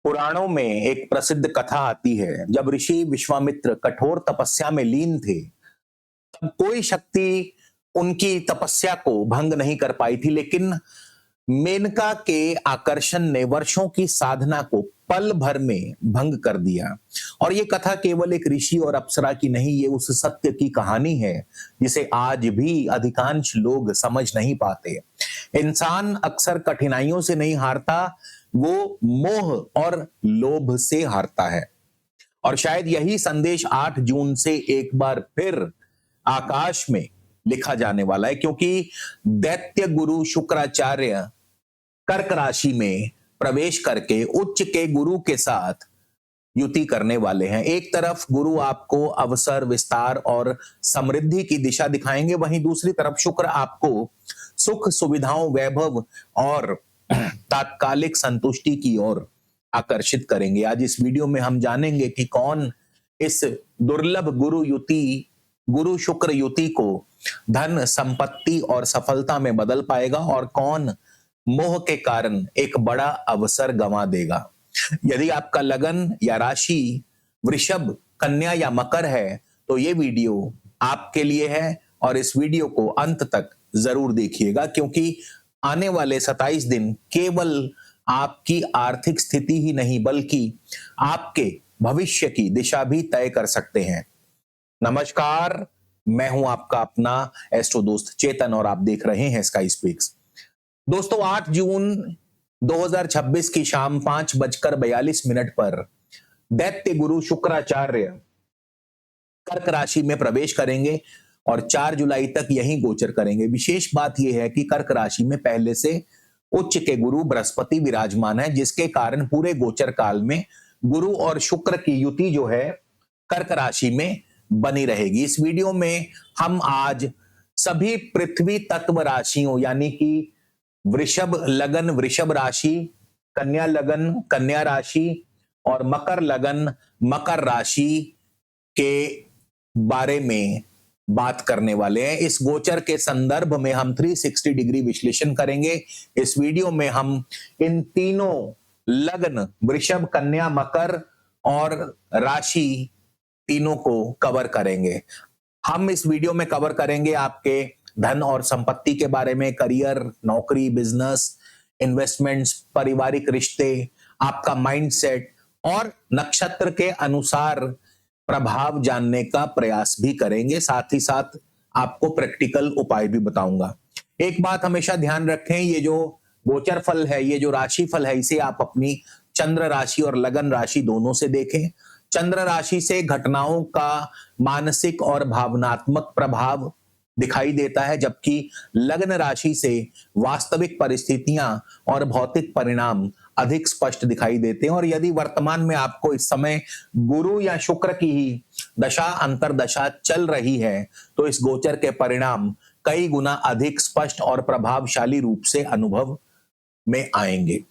पुराणों में एक प्रसिद्ध कथा आती है। जब ऋषि विश्वामित्र कठोर तपस्या में लीन थे, तब कोई शक्ति उनकी तपस्या को भंग नहीं कर पाई थी, लेकिन मेनका के आकर्षण ने वर्षों की साधना को पल भर में भंग कर दिया। और ये कथा केवल एक ऋषि और अप्सरा की नहीं, ये उस सत्य की कहानी है जिसे आज भी अधिकांश लोग समझ नहीं पाते। इंसान अक्सर कठिनाइयों से नहीं हारता, वो मोह और लोभ से हारता है। और शायद यही संदेश 8 जून से एक बार फिर आकाश में लिखा जाने वाला है, क्योंकि दैत्य गुरु शुक्राचार्य कर्क राशि में प्रवेश करके उच्च के गुरु के साथ युति करने वाले हैं। एक तरफ गुरु आपको अवसर, विस्तार और समृद्धि की दिशा दिखाएंगे, वहीं दूसरी तरफ शुक्र आपको सुख, सुविधाओं, वैभव और तात्कालिक संतुष्टि की ओर आकर्षित करेंगे। आज इस वीडियो में हम जानेंगे कि कौन इस दुर्लभ गुरु शुक्र युति को धन, संपत्ति और सफलता में बदल पाएगा और कौन मोह के कारण एक बड़ा अवसर गंवा देगा। यदि आपका लगन या राशि वृषभ, कन्या या मकर है तो ये वीडियो आपके लिए है और इस वीडियो को अंत तक जरूर देखिएगा, क्योंकि आने वाले 27 दिन केवल आपकी आर्थिक स्थिति ही नहीं बल्कि आपके भविष्य की दिशा भी तय कर सकते हैं। नमस्कार, मैं हूं आपका अपना एस्ट्रो दोस्त चेतन और आप देख रहे हैं स्काई स्पीक्स। दोस्तों, 8 जून 2026 की शाम 5:42 पर दैत्य गुरु शुक्राचार्य कर्क राशि में प्रवेश करेंगे और 4 जुलाई तक यहीं गोचर करेंगे। विशेष बात यह है कि कर्क राशि में पहले से उच्च के गुरु बृहस्पति विराजमान है, जिसके कारण पूरे गोचर काल में गुरु और शुक्र की युति जो है कर्क राशि में बनी रहेगी। इस वीडियो में हम आज सभी पृथ्वी तत्व राशियों यानी कि वृषभ लगन वृषभ राशि, कन्या लगन कन्या राशि और मकर लगन मकर राशि के बारे में बात करने वाले हैं। इस गोचर के संदर्भ में हम 360 डिग्री विश्लेषण करेंगे। इस वीडियो में हम इन तीनों लग्न वृषभ, कन्या, मकर और राशि तीनों को कवर करेंगे। हम इस वीडियो में कवर करेंगे आपके धन और संपत्ति के बारे में, करियर, नौकरी, बिजनेस, इन्वेस्टमेंट्स, पारिवारिक रिश्ते, आपका माइंडसेट और नक्षत्र के अनुसार प्रभाव जानने का प्रयास भी करेंगे। साथ ही साथ आपको प्रैक्टिकल उपाय भी बताऊंगा। एक बात हमेशा ध्यान रखें, ये जो गोचर फल है, ये जो राशि फल है, इसे आप अपनी चंद्र राशि और लगन राशि दोनों से देखें। चंद्र राशि से घटनाओं का मानसिक और भावनात्मक प्रभाव दिखाई देता है, जबकि लग्न राशि से वास्तविक परिस्थितियां और भौतिक परिणाम अधिक स्पष्ट दिखाई देते हैं। और यदि वर्तमान में आपको इस समय गुरु या शुक्र की ही दशा अंतरदशा चल रही है, तो इस गोचर के परिणाम कई गुना अधिक स्पष्ट और प्रभावशाली रूप से अनुभव में आएंगे।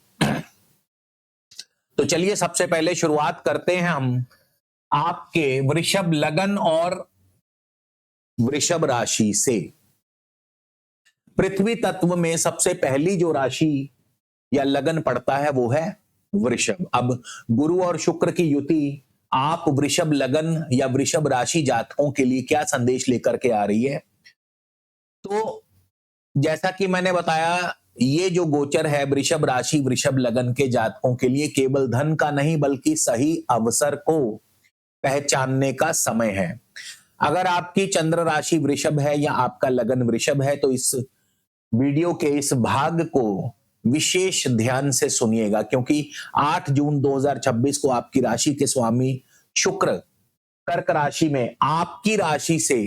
तो चलिए सबसे पहले शुरुआत करते हैं हम आपके वृषभ लगन और वृषभ राशि से। पृथ्वी तत्व में सबसे पहली जो राशि या लगन पड़ता है वो है वृषभ। अब गुरु और शुक्र की युति आप वृषभ लगन या वृषभ राशि जातकों के लिए क्या संदेश लेकर के आ रही है? तो जैसा कि मैंने बताया, ये जो गोचर है वृषभ राशि वृषभ लगन के जातकों के लिए केवल धन का नहीं बल्कि सही अवसर को पहचानने का समय है। अगर आपकी चंद्र राशि वृषभ है या आपका लगन वृषभ है तो इस वीडियो के इस भाग को विशेष ध्यान से सुनिएगा, क्योंकि 8 जून 2026 को आपकी राशि के स्वामी शुक्र कर्क राशि में आपकी राशि से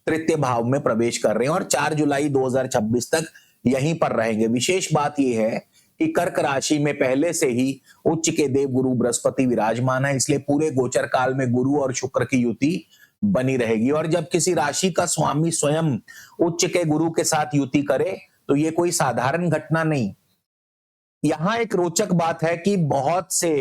तृतीय भाव में प्रवेश कर रहे हैं और 4 जुलाई 2026 तक यहीं पर रहेंगे। विशेष बात यह है कि कर्क राशि में पहले से ही उच्च के देव गुरु बृहस्पति विराजमान है, इसलिए पूरे गोचर काल में गुरु और शुक्र की युति बनी रहेगी। और जब किसी राशि का स्वामी स्वयं उच्च के गुरु के साथ युति करे तो ये कोई साधारण घटना नहीं। यहां एक रोचक बात है कि बहुत से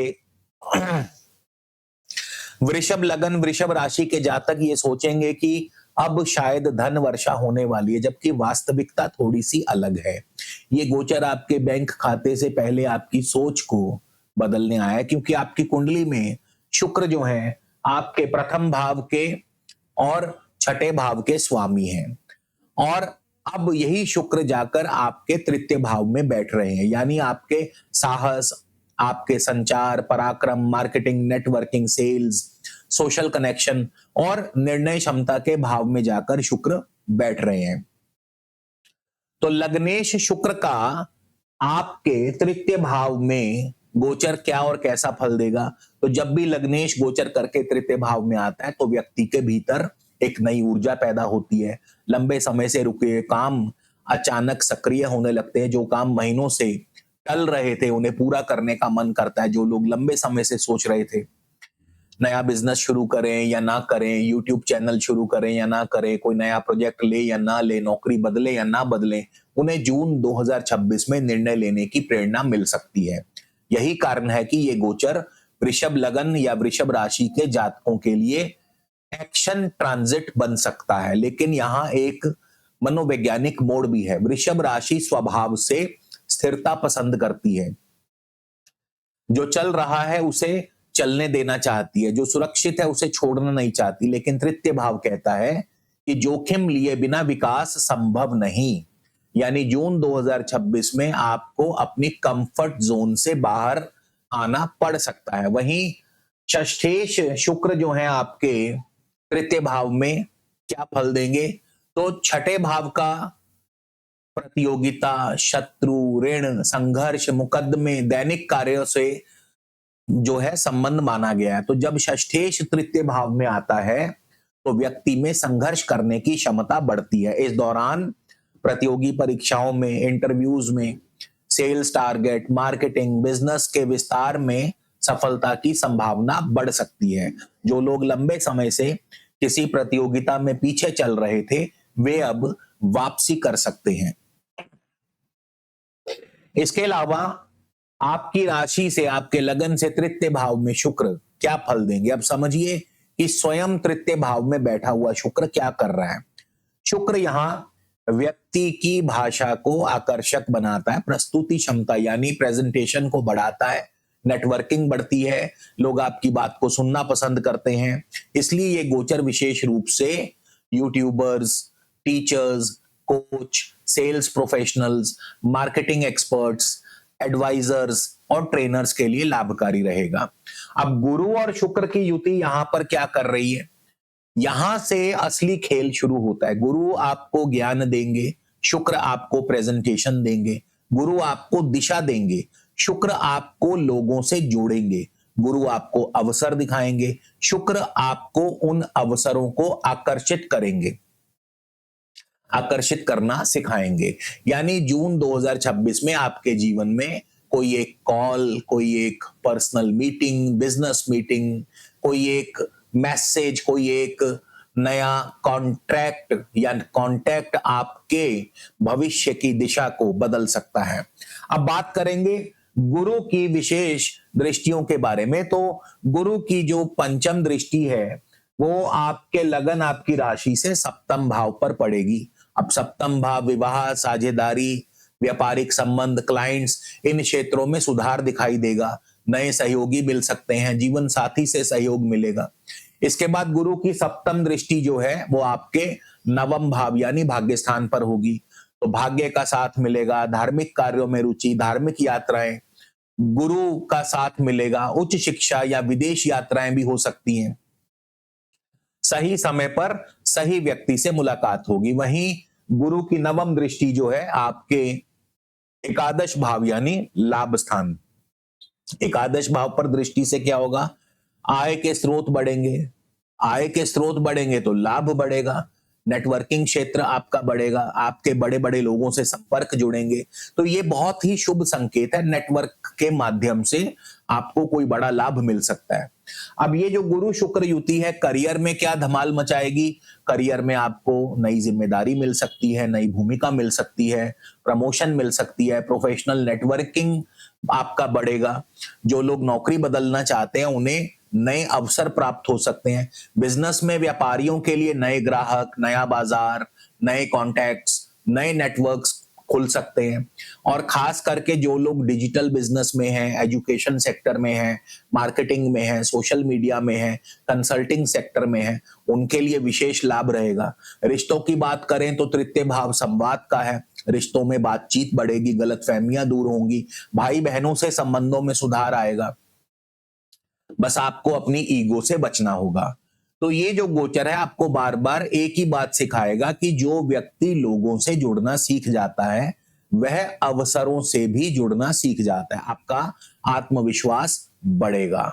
वृषभ लगन वृषभ राशि के जातक ये सोचेंगे कि अब शायद धन वर्षा होने वाली है, जबकि वास्तविकता थोड़ी सी अलग है। ये गोचर आपके बैंक खाते से पहले आपकी सोच को बदलने आया है, क्योंकि आपकी कुंडली में शुक्र जो है आपके प्रथम भाव के और छठे भाव के स्वामी हैं। और अब यही शुक्र जाकर आपके तृतीय भाव में बैठ रहे हैं, यानी आपके साहस, आपके संचार, पराक्रम, marketing, networking, sales, social connection और निर्णय क्षमता के भाव में जाकर शुक्र बैठ रहे हैं। तो लग्नेश शुक्र का आपके तृतीय भाव में गोचर क्या और कैसा फल देगा? तो जब भी लग्नेश गोचर करके तृतीय भाव में आता है तो व्यक्ति के भीतर एक नई ऊर्जा पैदा होती है। लंबे समय से रुके हुए काम अचानक सक्रिय होने लगते हैं। जो काम महीनों से टल रहे थे उन्हें पूरा करने का मन करता है। जो लोग लंबे समय से सोच रहे थे नया बिजनेस शुरू करें या ना करें, यूट्यूब चैनल शुरू करें या ना करें, कोई नया प्रोजेक्ट ले या ना ले, नौकरी बदले या ना बदले, उन्हें जून 2026 में निर्णय लेने की प्रेरणा मिल सकती है। यही कारण है कि ये गोचर वृषभ लगन या वृषभ राशि के जातकों के लिए एक्शन ट्रांजिट बन सकता है। लेकिन यहाँ एक मनोवैज्ञानिक मोड़ भी है। वृषभ राशि स्वभाव से स्थिरता पसंद करती है। जो चल रहा है उसे चलने देना चाहती है, जो सुरक्षित है उसे छोड़ना नहीं चाहती। लेकिन तृतीय भाव कहता है कि जोखिम लिए बिना विकास संभव नहीं। यानी जून 2026 में आपको अपनी कंफर्ट जोन से बाहर आना पड़ सकता है। वहीं षष्ठेश शुक्र जो है आपके तृतीय भाव में क्या फल देंगे? तो छठे भाव का प्रतियोगिता, शत्रु, ऋण, संघर्ष, मुकदमे, दैनिक कार्यों से जो है संबंध माना गया है। तो जब षष्ठेश तृतीय भाव में आता है तो व्यक्ति में संघर्ष करने की क्षमता बढ़ती है। इस दौरान प्रतियोगी परीक्षाओं में, इंटरव्यूज में, सेल्स टारगेट, मार्केटिंग, बिजनेस के विस्तार में सफलता की संभावना बढ़ सकती है। जो लोग लंबे समय से किसी प्रतियोगिता में पीछे चल रहे थे वे अब वापसी कर सकते हैं। इसके अलावा आपकी राशि से, आपके लगन से तृतीय भाव में शुक्र क्या फल देंगे? अब समझिए कि स्वयं तृतीय भाव में बैठा हुआ शुक्र क्या कर रहा है। शुक्र यहां व्यक्ति की भाषा को आकर्षक बनाता है, प्रस्तुति क्षमता यानी प्रेजेंटेशन को बढ़ाता है, नेटवर्किंग बढ़ती है, लोग आपकी बात को सुनना पसंद करते हैं। इसलिए ये गोचर विशेष रूप से YouTubers, teachers, coach, sales professionals, marketing experts, advisers और ट्रेनर्स के लिए लाभकारी रहेगा। अब गुरु और शुक्र की युति यहां पर क्या कर रही है? यहां से असली खेल शुरू होता है। गुरु आपको ज्ञान देंगे, शुक्र आपको प्रेजेंटेशन देंगे। गुरु आपको दिशा देंगे, शुक्र आपको लोगों से जोड़ेंगे। गुरु आपको अवसर दिखाएंगे, शुक्र आपको उन अवसरों को आकर्षित करेंगे, आकर्षित करना सिखाएंगे। यानी जून 2026 में आपके जीवन में कोई एक कॉल, कोई एक पर्सनल मीटिंग, बिजनेस मीटिंग, कोई एक मैसेज, कोई एक नया कॉन्ट्रैक्ट या कॉन्टैक्ट आपके भविष्य की दिशा को बदल सकता है। अब बात करेंगे गुरु की विशेष दृष्टियों के बारे में। तो गुरु की जो पंचम दृष्टि है वो आपके लगन, आपकी राशि से सप्तम भाव पर पड़ेगी। अब सप्तम भाव विवाह, साझेदारी, व्यापारिक संबंध, क्लाइंट्स, इन क्षेत्रों में सुधार दिखाई देगा। नए सहयोगी मिल सकते हैं, जीवन साथी से सहयोग मिलेगा। इसके बाद गुरु की सप्तम दृष्टि जो है वो आपके नवम भाव यानी भाग्य स्थान पर होगी। तो भाग्य का साथ मिलेगा, धार्मिक कार्यों में रुचि, धार्मिक यात्राएं, गुरु का साथ मिलेगा, उच्च शिक्षा या विदेश यात्राएं भी हो सकती हैं। सही समय पर सही व्यक्ति से मुलाकात होगी। वहीं गुरु की नवम दृष्टि जो है आपके एकादश भाव यानी लाभ स्थान, एकादश भाव पर दृष्टि से क्या होगा? आय के स्रोत बढ़ेंगे, आय के स्रोत बढ़ेंगे तो लाभ बढ़ेगा, नेटवर्किंग क्षेत्र आपका बढ़ेगा, आपके बड़े बड़े लोगों से संपर्क जुड़ेंगे। तो ये बहुत ही शुभ संकेत है। नेटवर्क के माध्यम से आपको कोई बड़ा लाभ मिल सकता है। अब ये जो गुरु शुक्र युति है करियर में क्या धमाल मचाएगी? करियर में आपको नई जिम्मेदारी मिल सकती है, नई भूमिका मिल सकती है, प्रमोशन मिल सकती है, प्रोफेशनल नेटवर्किंग आपका बढ़ेगा। जो लोग नौकरी बदलना चाहते हैं उन्हें नए अवसर प्राप्त हो सकते हैं। बिजनेस में व्यापारियों के लिए नए ग्राहक, नया बाजार, नए कॉन्टैक्ट्स, नए नेटवर्क्स खुल सकते हैं। और खास करके जो लोग डिजिटल बिजनेस में हैं, एजुकेशन सेक्टर में हैं, मार्केटिंग में हैं, सोशल मीडिया में हैं, कंसल्टिंग सेक्टर में हैं, उनके लिए विशेष लाभ रहेगा। रिश्तों की बात करें तो तृतीय भाव संवाद का है। रिश्तों में बातचीत बढ़ेगी, गलतफहमियां दूर होंगी, भाई बहनों से संबंधों में सुधार आएगा। बस आपको अपनी ईगो से बचना होगा। तो ये जो गोचर है आपको बार बार एक ही बात सिखाएगा कि जो व्यक्ति लोगों से जुड़ना सीख जाता है वह अवसरों से भी जुड़ना सीख जाता है। आपका आत्मविश्वास बढ़ेगा।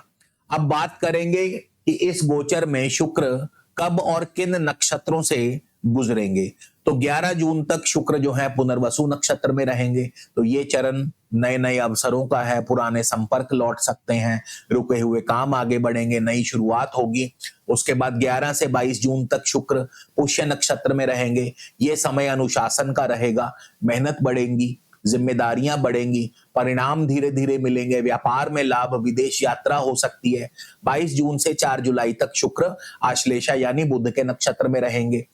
अब बात करेंगे कि इस गोचर में शुक्र कब और किन नक्षत्रों से गुजरेंगे। तो 11 जून तक शुक्र जो है पुनर्वसु नक्षत्र में रहेंगे। तो ये चरण नए नए अवसरों का है, पुराने संपर्क लौट सकते हैं, रुके हुए काम आगे बढ़ेंगे, नई शुरुआत होगी। उसके बाद 11 से 22 जून तक शुक्र पुष्य नक्षत्र में रहेंगे। ये समय अनुशासन का रहेगा, मेहनत बढ़ेगी, जिम्मेदारियां बढ़ेंगी, परिणाम धीरे धीरे मिलेंगे, व्यापार में लाभ, विदेश यात्रा हो सकती है। 22 जून से 4 जुलाई तक शुक्र आश्लेषा यानी बुध के नक्षत्र में रहेंगे।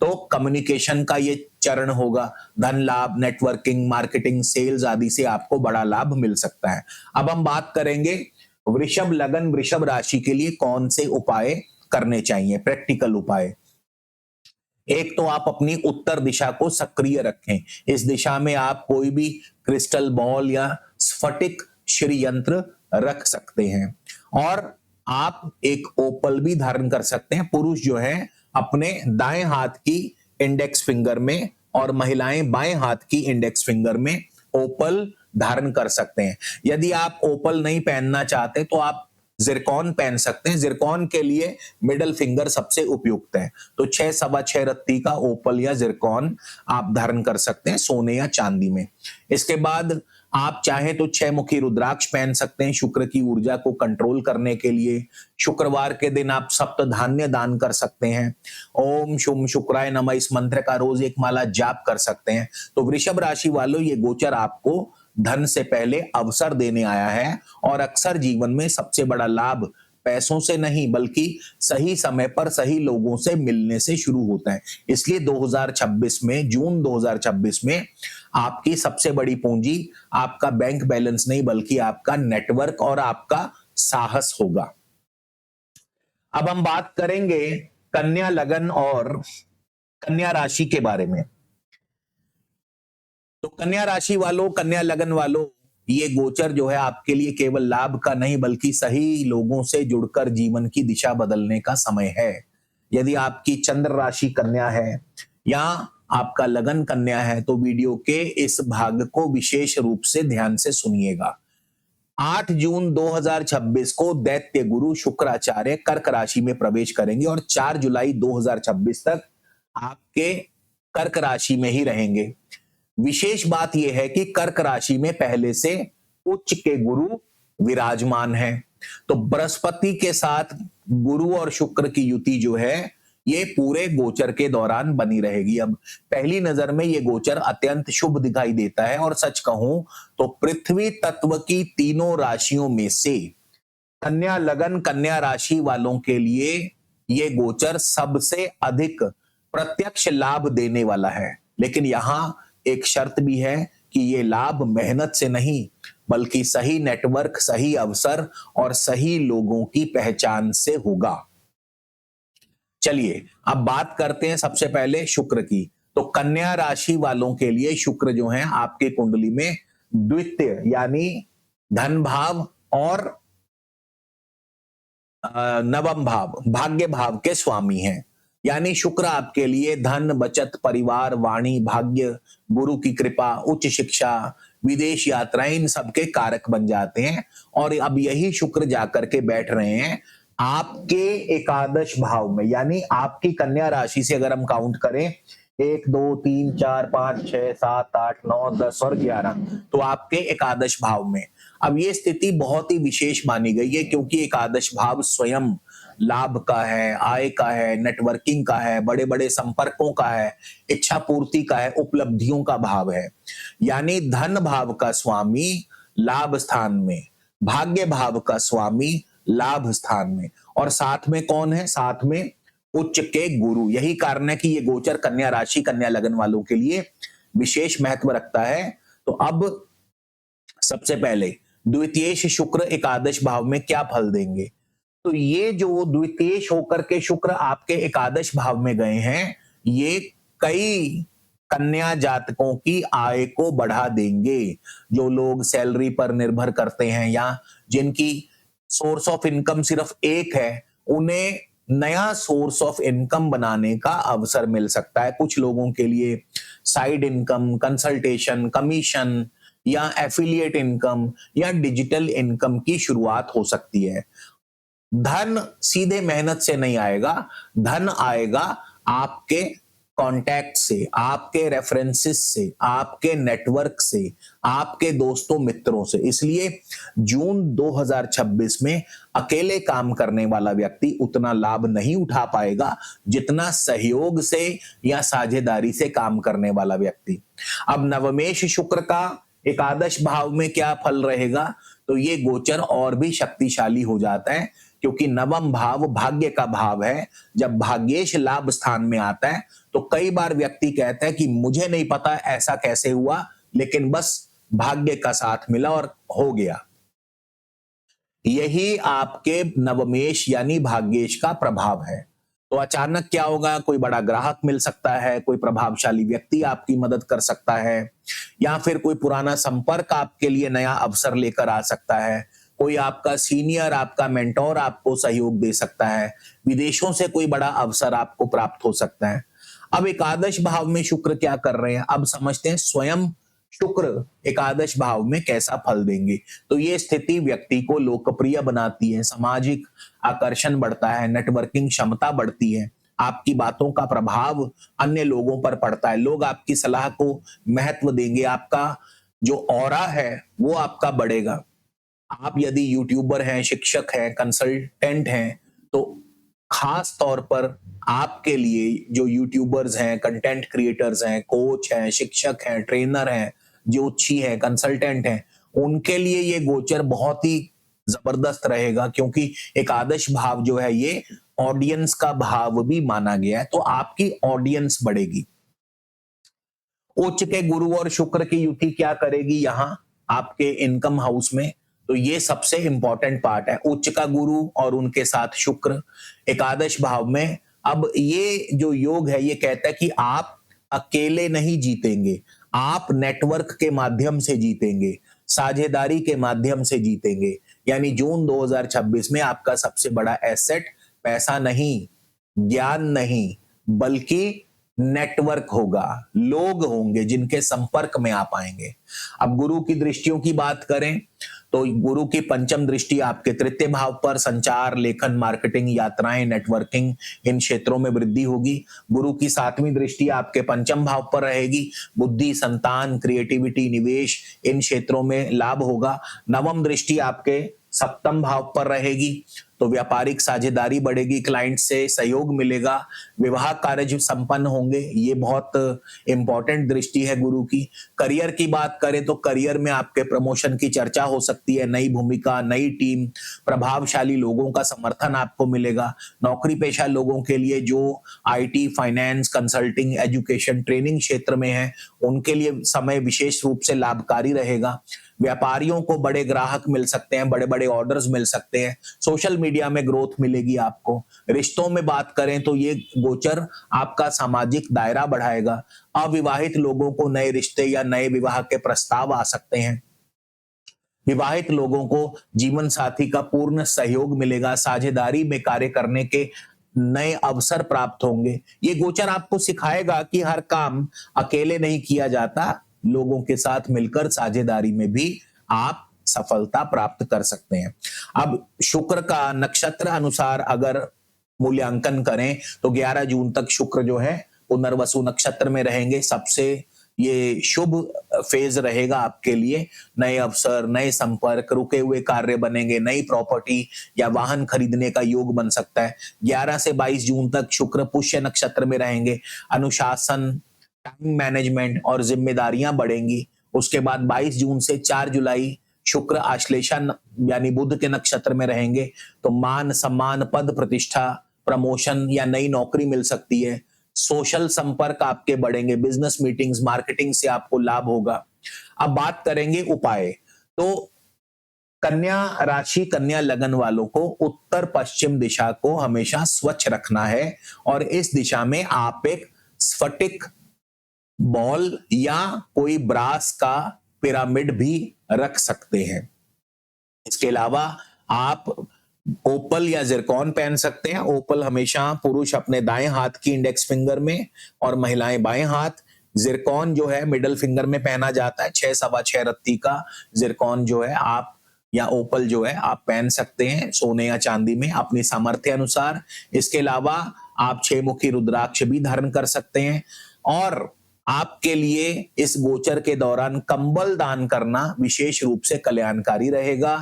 तो कम्युनिकेशन का ये चरण होगा, धन लाभ, नेटवर्किंग, मार्केटिंग, सेल्स आदि से आपको बड़ा लाभ मिल सकता है। अब हम बात करेंगे वृषभ लगन, वृषभ राशि के लिए कौन से उपाय करने चाहिए, प्रैक्टिकल उपाय। एक तो आप अपनी उत्तर दिशा को सक्रिय रखें। इस दिशा में आप कोई भी क्रिस्टल बॉल या स्फटिक श्री यंत्र रख सकते हैं। और आप एक ओपल भी धारण कर सकते हैं। पुरुष जो है अपने दाएं हाथ की इंडेक्स फिंगर में और महिलाएं बाएं हाथ की इंडेक्स फिंगर में ओपल धारण कर सकते हैं। यदि आप ओपल नहीं पहनना चाहते तो आप जिरकॉन पहन सकते हैं। जिरकॉन के लिए मिडल फिंगर सबसे उपयुक्त है। तो 6 सवा 6 रत्ती का ओपल या जिरकॉन आप धारण कर सकते हैं सोने या चांदी में। इसके बाद आप चाहें तो 6 मुखी रुद्राक्ष पहन सकते हैं शुक्र की ऊर्जा को कंट्रोल करने के लिए। शुक्रवार के दिन आप सप्त धान्य दान कर सकते हैं। ओम शुम शुक्राय नमः इस मंत्र का रोज एक माला जाप कर सकते हैं। तो वृषभ राशि वालों, ये गोचर आपको धन से पहले अवसर देने आया है। और अक्सर जीवन में सबसे बड़ा लाभ पैसों से नहीं बल्कि सही समय पर सही लोगों से मिलने से शुरू होता है। इसलिए 2026 में, जून 2026 में आपकी सबसे बड़ी पूंजी आपका बैंक बैलेंस नहीं बल्कि आपका नेटवर्क और आपका साहस होगा। अब हम बात करेंगे कन्या लगन और कन्या राशि के बारे में। तो कन्या राशि वालों, कन्या लगन वालों, ये गोचर जो है आपके लिए केवल लाभ का नहीं बल्कि सही लोगों से जुड़कर जीवन की दिशा बदलने का समय है। यदि आपकी चंद्र राशि कन्या है या आपका लगन कन्या है तो वीडियो के इस भाग को विशेष रूप से ध्यान से सुनिएगा। 8 जून 2026 को दैत्य गुरु शुक्राचार्य कर्क राशि में प्रवेश करेंगे और 4 जुलाई 2026 तक आपके कर्क राशि में ही रहेंगे। विशेष बात यह है कि कर्क राशि में पहले से उच्च के गुरु विराजमान है। तो बृहस्पति के साथ गुरु और शुक्र की युति जो है ये पूरे गोचर के दौरान बनी रहेगी। अब पहली नजर में ये गोचर अत्यंत शुभ दिखाई देता है और सच कहूं तो पृथ्वी तत्व की तीनों राशियों में से कन्या लगन, कन्या राशि वालों के लिए ये गोचर सबसे अधिक प्रत्यक्ष लाभ देने वाला है। लेकिन यहां एक शर्त भी है कि ये लाभ मेहनत से नहीं बल्कि सही नेटवर्क, सही अवसर और सही लोगों की पहचान से होगा। चलिए अब बात करते हैं सबसे पहले शुक्र की। तो कन्या राशि वालों के लिए शुक्र जो है आपके कुंडली में द्वितीय यानी धन भाव और नवम भाव, भाग्य भाव के स्वामी हैं। यानी शुक्र आपके लिए धन, बचत, परिवार, वाणी, भाग्य, गुरु की कृपा, उच्च शिक्षा, विदेश यात्राएं, इन सबके कारक बन जाते हैं। और अब यही शुक्र जाकर के बैठ रहे हैं आपके एकादश भाव में। यानी आपकी कन्या राशि से अगर हम काउंट करें 1 2 3 4 5 6 7 8 9 10 और 11, तो आपके एकादश भाव में। अब ये स्थिति बहुत ही विशेष मानी गई है क्योंकि एकादश भाव स्वयं लाभ का है, आय का है, नेटवर्किंग का है, बड़े बड़े संपर्कों का है, इच्छा पूर्ति का है, उपलब्धियों का भाव है। यानी धन भाव का स्वामी लाभ स्थान में, भाग्य भाव का स्वामी लाभ स्थान में, और साथ में कौन है? साथ में उच्च के गुरु। यही कारण है कि ये गोचर कन्या राशि, कन्या लगन वालों के लिए विशेष महत्व रखता है। तो अब सबसे पहले द्वितीयेश शुक्र एकादश भाव में क्या फल देंगे? तो ये जो द्वितीयेश होकर के शुक्र आपके एकादश भाव में गए हैं, ये कई कन्या जातकों की आय को बढ़ा देंगे। जो लोग सैलरी पर निर्भर करते हैं या जिनकी सोर्स ऑफ इनकम सिर्फ एक है, उन्हें नया सोर्स ऑफ इनकम बनाने का अवसर मिल सकता है। कुछ लोगों के लिए साइड इनकम, कंसल्टेशन, कमीशन या एफिलिएट इनकम या डिजिटल इनकम की शुरुआत हो सकती है। धन सीधे मेहनत से नहीं आएगा, धन आएगा आपके कॉन्टैक्ट से, आपके रेफरेंसेस से, आपके नेटवर्क से, आपके दोस्तों मित्रों से। इसलिए जून 2026 में अकेले काम करने वाला व्यक्ति उतना लाभ नहीं उठा पाएगा जितना सहयोग से या साझेदारी से काम करने वाला व्यक्ति। अब नवमेश शुक्र का एकादश भाव में क्या फल रहेगा? तो ये गोचर और भी शक्तिशाली हो जाता है, क्योंकि नवम भाव भाग्य का भाव है। जब भाग्येश लाभ स्थान में आता है तो कई बार व्यक्ति कहता है कि मुझे नहीं पता ऐसा कैसे हुआ, लेकिन बस भाग्य का साथ मिला और हो गया। यही आपके नवमेश यानी भाग्येश का प्रभाव है। तो अचानक क्या होगा? कोई बड़ा ग्राहक मिल सकता है, कोई प्रभावशाली व्यक्ति आपकी मदद कर सकता है, या फिर कोई पुराना संपर्क आपके लिए नया अवसर लेकर आ सकता है। कोई आपका सीनियर, आपका मेंटोर आपको सहयोग दे सकता है। विदेशों से कोई बड़ा अवसर आपको प्राप्त हो सकता है। अब एकादश भाव में शुक्र क्या कर रहे हैं, अब समझते हैं स्वयं शुक्र एकादश भाव में कैसा फल देंगे। तो ये स्थिति व्यक्ति को लोकप्रिय बनाती है, सामाजिक आकर्षण बढ़ता है, नेटवर्किंग क्षमता बढ़ती है, आपकी बातों का प्रभाव अन्य लोगों पर पड़ता है, लोग आपकी सलाह को महत्व देंगे, आपका जो ऑरा है वो आपका बढ़ेगा। आप यदि यूट्यूबर हैं, शिक्षक हैं, कंसल्टेंट हैं, तो खास तौर पर आपके लिए जो यूट्यूबर्स हैं, कंटेंट क्रिएटर्स हैं, कोच हैं, शिक्षक हैं, ट्रेनर हैं, ज्योतिषी हैं, कंसल्टेंट हैं, उनके लिए ये गोचर बहुत ही जबरदस्त रहेगा, क्योंकि एकादश भाव जो है ये ऑडियंस का भाव भी माना गया है। तो आपकी ऑडियंस बढ़ेगी। उच्च के गुरु और शुक्र की युति क्या करेगी यहां आपके इनकम हाउस में? तो ये सबसे इंपॉर्टेंट पार्ट है। उच्च का गुरु और उनके साथ शुक्र एकादश भाव में। अब ये जो योग है ये कहता है कि आप अकेले नहीं जीतेंगे, आप नेटवर्क के माध्यम से जीतेंगे, साझेदारी के माध्यम से जीतेंगे। यानी जून 2026 में आपका सबसे बड़ा एसेट पैसा नहीं, ज्ञान नहीं, बल्कि नेटवर्क होगा, लोग होंगे जिनके संपर्क में आप आएंगे। अब गुरु की दृष्टियों की बात करें तो गुरु की पंचम दृष्टि आपके तृतीय भाव पर, संचार, लेखन, मार्केटिंग, यात्राएं, नेटवर्किंग, इन क्षेत्रों में वृद्धि होगी। गुरु की सातवीं दृष्टि आपके पंचम भाव पर रहेगी, बुद्धि, संतान, क्रिएटिविटी, निवेश, इन क्षेत्रों में लाभ होगा। नवम दृष्टि आपके सप्तम भाव पर रहेगी, तो व्यापारिक साझेदारी बढ़ेगी, क्लाइंट से सहयोग मिलेगा, विवाह कार्य संपन्न होंगे। ये बहुत इंपॉर्टेंट दृष्टि है गुरु की। करियर की बात करें तो करियर में आपके प्रमोशन की चर्चा हो सकती है, नई भूमिका, नई टीम, प्रभावशाली लोगों का समर्थन आपको मिलेगा। नौकरी पेशा लोगों के लिए जो IT, finance, consulting, education, training क्षेत्र में है, उनके लिए समय विशेष रूप से लाभकारी रहेगा। व्यापारियों को बड़े ग्राहक मिल सकते हैं, बड़े बड़े ऑर्डर्स मिल सकते हैं, सोशल मीडिया में ग्रोथ मिलेगी आपको। रिश्तों में बात करें तो ये गोचर आपका सामाजिक दायरा बढ़ाएगा। अविवाहित लोगों को नए रिश्ते या नए विवाह के प्रस्ताव आ सकते हैं। विवाहित लोगों को जीवन साथी का पूर्ण सहयोग मिलेगा, साझेदारी में कार्य करने के नए अवसर प्राप्त होंगे। ये गोचर आपको सिखाएगा कि हर काम अकेले नहीं किया जाता, लोगों के साथ मिलकर साझेदारी में भी आप सफलता प्राप्त कर सकते हैं। अब शुक्र का नक्षत्र अनुसार अगर मूल्यांकन करें तो 11 जून तक शुक्र जो है पुनर्वसु नक्षत्र में रहेंगे। सबसे ये शुभ फेज रहेगा आपके लिए। नए अवसर, नए संपर्क, रुके हुए कार्य बनेंगे, नई प्रॉपर्टी या वाहन खरीदने का योग बन सकता है। 11 से 22 जून तक शुक्र पुष्य नक्षत्र में रहेंगे। अनुशासन, टाइम मैनेजमेंट और जिम्मेदारियां बढ़ेंगी। उसके बाद 22 जून से 4 जुलाई शुक्र आश्लेषा यानी बुध के नक्षत्र में रहेंगे, तो मान सम्मान, पद प्रतिष्ठा, प्रमोशन या नई नौकरी मिल सकती है। सोशल संपर्क आपके बढ़ेंगे, बिजनेस मीटिंग्स, मार्केटिंग से आपको लाभ होगा। अब बात करेंगे उपाय। तो कन्या राशि, कन्या लगन वालों को उत्तर पश्चिम दिशा को हमेशा स्वच्छ रखना है और इस दिशा में आप एक स्फटिक बॉल या कोई ब्रास का पिरामिड भी रख सकते हैं। इसके अलावा आप ओपल या जिरकॉन पहन सकते हैं। ओपल हमेशा पुरुष अपने दाएं हाथ की इंडेक्स फिंगर में और महिलाएं बाएं हाथ। जिरकॉन जो है मिडल फिंगर में पहना जाता है। 6 सवा 6 रत्ती का जिरकॉन जो है आप या ओपल जो है आप पहन सकते हैं सोने या चांदी में अपनी सामर्थ्य अनुसार। इसके अलावा आप 6 मुखी रुद्राक्ष भी धारण कर सकते हैं और आपके लिए इस गोचर के दौरान कंबल दान करना विशेष रूप से कल्याणकारी रहेगा।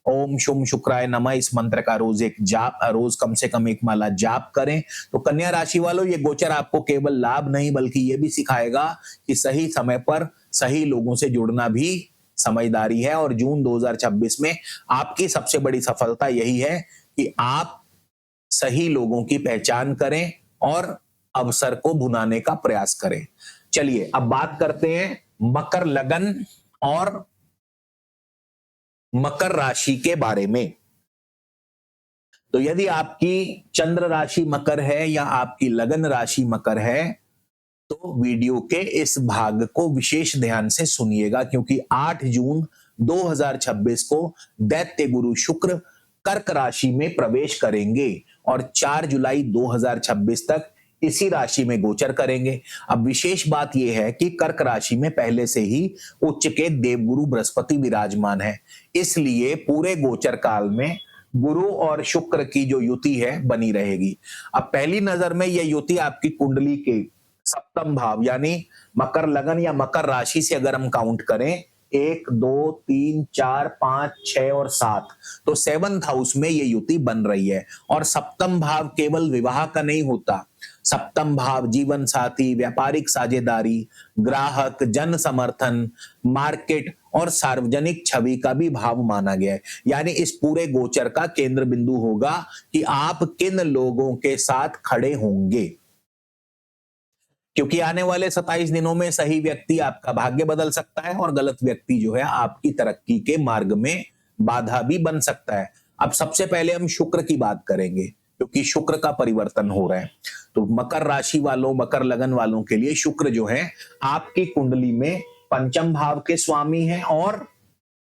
ओम शुम शुक्राय नमः इस मंत्र का रोज कम से कम एक माला जाप करें। तो कन्या राशि वालों, ये गोचर आपको केवल लाभ नहीं बल्कि ये भी सिखाएगा कि सही समय पर सही लोगों से जुड़ना भी समझदारी है। और जून 2026 में आपकी सबसे बड़ी सफलता यही है कि आप सही लोगों की पहचान करें और अवसर को भुनाने का प्रयास करें। चलिए अब बात करते हैं मकर लगन और मकर राशि के बारे में। तो यदि आपकी चंद्र राशि मकर है या आपकी लगन राशि मकर है तो वीडियो के इस भाग को विशेष ध्यान से सुनिएगा, क्योंकि 8 जून 2026 को दैत्य गुरु शुक्र कर्क राशि में प्रवेश करेंगे और 4 जुलाई 2026 तक इसी राशि में गोचर करेंगे। अब विशेष बात यह है कि कर्क राशि में पहले से ही उच्च के देवगुरु बृहस्पति विराजमान है, इसलिए पूरे गोचर काल में गुरु और शुक्र की जो युति है बनी रहेगी। अब पहली नजर में यह युति आपकी कुंडली के सप्तम भाव यानी मकर लगन या मकर राशि से अगर हम काउंट करें 1 2 3 4 5 6 और 7, तो 7th हाउस में ये युति बन रही है। और सप्तम भाव केवल विवाह का नहीं होता, सप्तम भाव जीवन साथी, व्यापारिक साझेदारी, ग्राहक, जन समर्थन, मार्केट और सार्वजनिक छवि का भी भाव माना गया है। यानी इस पूरे गोचर का केंद्र बिंदु होगा कि आप किन लोगों के साथ खड़े होंगे, क्योंकि आने वाले 27 दिनों में सही व्यक्ति आपका भाग्य बदल सकता है और गलत व्यक्ति जो है आपकी तरक्की के मार्ग में बाधा भी बन सकता है। अब सबसे पहले हम शुक्र की बात करेंगे, क्योंकि शुक्र का परिवर्तन हो रहा है। तो मकर राशि वालों, मकर लगन वालों के लिए शुक्र जो है आपकी कुंडली में पंचम भाव के स्वामी हैं और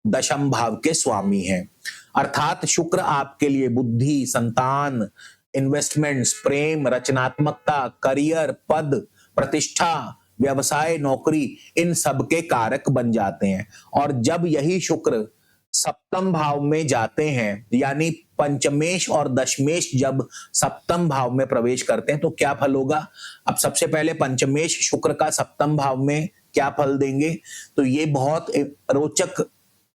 दशम भाव के स्वामी हैं। अर्थात शुक्र आपके लिए बुद्धि, संतान, इन्वेस्टमेंट्स, प्रेम, रचनात्मकता, करियर, पद, प्रतिष्ठा, व्यवसाय, नौकरी, इन सब के कारक बन जाते हैं। और जब यही शुक्र सप्तम भाव में जाते हैं, यानी पंचमेश और दशमेश जब सप्तम भाव में प्रवेश करते हैं तो क्या फल होगा। अब सबसे पहले पंचमेश शुक्र का सप्तम भाव में क्या फल देंगे, तो ये बहुत रोचक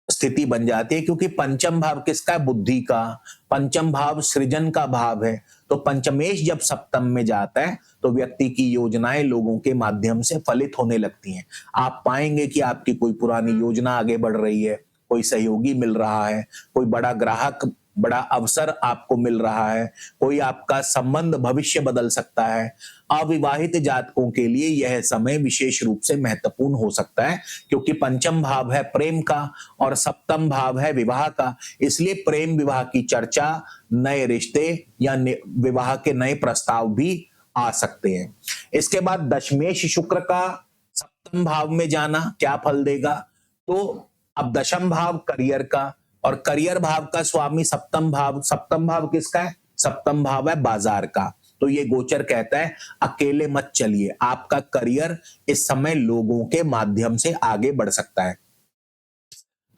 स्थिति बन जाती है, क्योंकि पंचम भाव किसका है, बुद्धि का। पंचम भाव सृजन का भाव है। तो पंचमेश जब सप्तम में जाता है तो व्यक्ति की योजनाएं लोगों के माध्यम से फलित होने लगती हैं। आप पाएंगे कि आपकी कोई पुरानी योजना आगे बढ़ रही है, कोई सहयोगी मिल रहा है, कोई बड़ा ग्राहक, बड़ा अवसर आपको मिल रहा है, कोई आपका संबंध भविष्य बदल सकता है। अविवाहित जातकों के लिए यह समय विशेष रूप से महत्वपूर्ण हो सकता है, क्योंकि पंचम भाव है प्रेम का और सप्तम भाव है विवाह का। इसलिए प्रेम विवाह की चर्चा, नए रिश्ते या विवाह के नए प्रस्ताव भी आ सकते हैं। इसके बाद दशमेश शुक्र का सप्तम भाव में जाना क्या फल देगा, तो अब दशम भाव करियर का, और करियर भाव का स्वामी सप्तम भाव किसका है, सप्तम भाव है बाजार का। तो ये गोचर कहता है अकेले मत चलिए, आपका करियर इस समय लोगों के माध्यम से आगे बढ़ सकता है।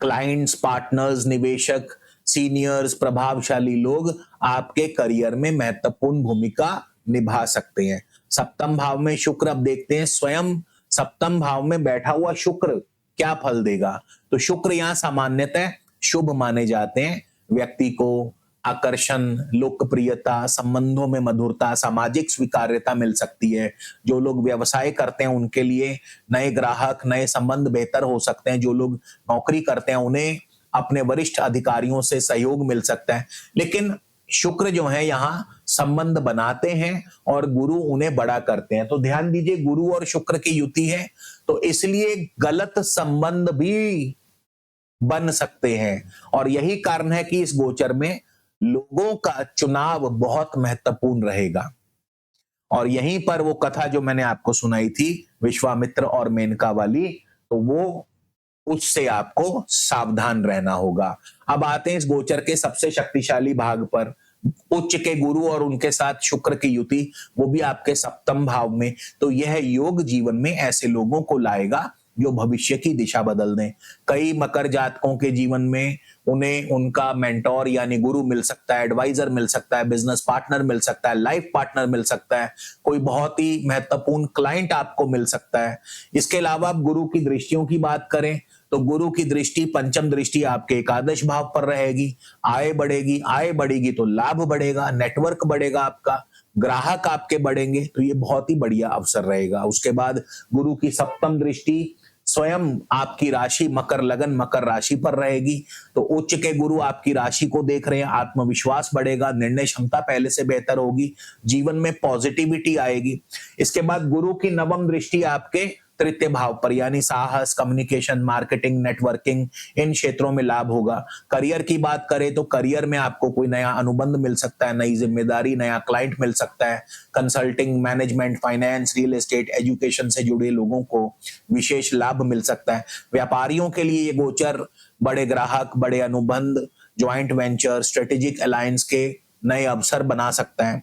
क्लाइंट्स, पार्टनर्स, निवेशक, सीनियर्स, प्रभावशाली लोग आपके करियर में महत्वपूर्ण भूमिका निभा सकते हैं। सप्तम भाव में शुक्र, अब देखते हैं स्वयं सप्तम भाव में बैठा हुआ शुक्र क्या फल देगा। तो शुक्र यहाँ सामान्यतः शुभ माने जाते हैं। व्यक्ति को आकर्षण, लोकप्रियता, संबंधों में मधुरता, सामाजिक स्वीकार्यता मिल सकती है। जो लोग व्यवसाय करते हैं उनके लिए नए ग्राहक, नए संबंध बेहतर हो सकते हैं। जो लोग नौकरी करते हैं उन्हें अपने वरिष्ठ अधिकारियों से सहयोग मिल सकता है। लेकिन शुक्र जो है यहाँ संबंध बनाते हैं और गुरु उन्हें बड़ा करते हैं। तो ध्यान दीजिए, गुरु और शुक्र की युति है, तो इसलिए गलत संबंध भी बन सकते हैं। और यही कारण है कि इस गोचर में लोगों का चुनाव बहुत महत्वपूर्ण रहेगा। और यहीं पर वो कथा जो मैंने आपको सुनाई थी विश्वामित्र और मेनका वाली, तो वो उससे आपको सावधान रहना होगा। अब आते हैं इस गोचर के सबसे शक्तिशाली भाग पर, उच्च के गुरु और उनके साथ शुक्र की युति, वो भी आपके सप्तम भाव में। तो यह योग जीवन में ऐसे लोगों को लाएगा जो भविष्य की दिशा बदल दें। कई मकर जातकों के जीवन में उन्हें उनका मेंटोर यानी गुरु मिल सकता है, एडवाइजर मिल सकता है, बिजनेस पार्टनर मिल सकता है, लाइफ पार्टनर मिल सकता है, कोई बहुत ही महत्वपूर्ण क्लाइंट आपको मिल सकता है। इसके अलावा आप गुरु की दृष्टियों की बात करें तो गुरु की दृष्टि, पंचम दृष्टि आपके एकादश भाव पर रहेगी। आय बढ़ेगी, आय बढ़ेगी तो लाभ बढ़ेगा, नेटवर्क बढ़ेगा आपका, ग्राहक आपके बढ़ेंगे, तो ये बहुत ही बढ़िया अवसर रहेगा। उसके बाद गुरु की सप्तम दृष्टि स्वयं आपकी राशि मकर लगन मकर राशि पर रहेगी, तो उच्च के गुरु आपकी राशि को देख रहे हैं, आत्मविश्वास बढ़ेगा, निर्णय क्षमता पहले से बेहतर होगी, जीवन में पॉजिटिविटी आएगी। इसके बाद गुरु की नवम दृष्टि आपके तृतीय भाव पर यानी साहस, कम्युनिकेशन, मार्केटिंग, नेटवर्किंग, इन क्षेत्रों में लाभ होगा। करियर की बात करें तो करियर में आपको कोई नया अनुबंध मिल सकता है, नई जिम्मेदारी, नया क्लाइंट मिल सकता है। Consulting, management, finance, real estate, education से जुड़े लोगों को विशेष लाभ मिल सकता है। व्यापारियों के लिए ये गोचर बड़े ग्राहक, बड़े अनुबंध, ज्वाइंट वेंचर, स्ट्रेटेजिक अलायंस के नए अवसर बना सकता है।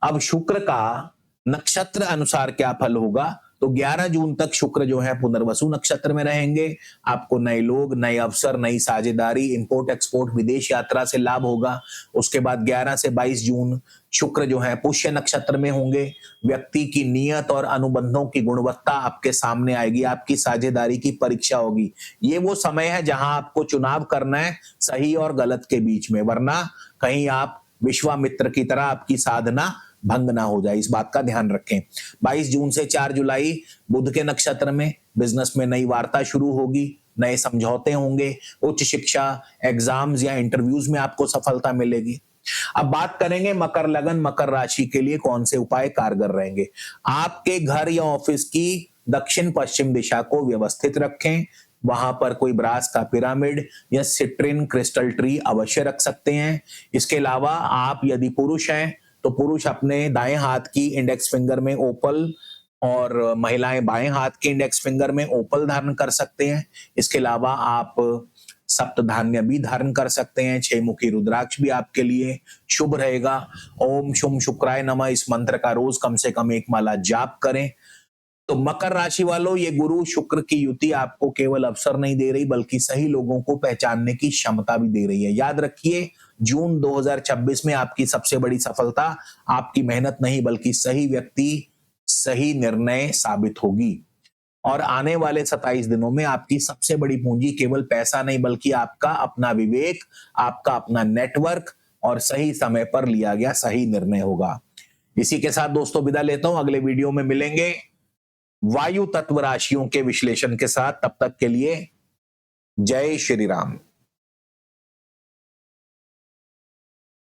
अब शुक्र का नक्षत्र अनुसार क्या फल होगा, तो 11 जून तक शुक्र जो है पुनर्वसु नक्षत्र में रहेंगे। आपको नए लोग, नए अवसर, नई साझेदारी, इंपोर्ट एक्सपोर्ट, विदेश यात्रा से लाभ होगा। उसके बाद 11 से 22 जून शुक्र जो है पुष्य नक्षत्र में होंगे। व्यक्ति की नियत और अनुबंधों की गुणवत्ता आपके सामने आएगी, आपकी साझेदारी की परीक्षा होगी। ये वो समय है जहां आपको चुनाव करना है सही और गलत के बीच में, वरना कहीं आप विश्वामित्र की तरह आपकी साधना भंग ना हो जाए, इस बात का ध्यान रखें। 22 जून से 4 जुलाई बुध के नक्षत्र में बिजनेस में नई वार्ता शुरू होगी, नए समझौते होंगे, उच्च शिक्षा, एग्जाम्स या इंटरव्यूज में आपको सफलता मिलेगी। अब बात करेंगे मकर लगन मकर राशि के लिए कौन से उपाय कारगर रहेंगे। आपके घर या ऑफिस की दक्षिण पश्चिम दिशा को व्यवस्थित रखें, वहां पर कोई ब्रास का पिरामिड या सिट्रिन क्रिस्टल ट्री अवश्य रख सकते हैं। इसके अलावा आप यदि पुरुष हैं तो पुरुष अपने दाएं हाथ की इंडेक्स फिंगर में ओपल और महिलाएं बाएं हाथ के इंडेक्स फिंगर में ओपल धारण कर सकते हैं। इसके अलावा आप सप्तधान्य भी धारण कर सकते हैं। 6 मुखी रुद्राक्ष भी आपके लिए शुभ रहेगा। ओम शुम शुक्राय नमः इस मंत्र का रोज कम से कम 1 माला जाप करें। तो मकर राशि वालों, ये गुरु शुक्र की युति आपको केवल अवसर नहीं दे रही बल्कि सही लोगों को पहचानने की क्षमता भी दे रही है। याद रखिए, जून 2026 में आपकी सबसे बड़ी सफलता आपकी मेहनत नहीं बल्कि सही व्यक्ति, सही निर्णय साबित होगी। और आने वाले 27 दिनों में आपकी सबसे बड़ी पूंजी केवल पैसा नहीं बल्कि आपका अपना विवेक, आपका अपना नेटवर्क और सही समय पर लिया गया सही निर्णय होगा। इसी के साथ दोस्तों विदा लेता हूं, अगले वीडियो में मिलेंगे वायु तत्व राशियों के विश्लेषण के साथ। तब तक के लिए जय श्री राम।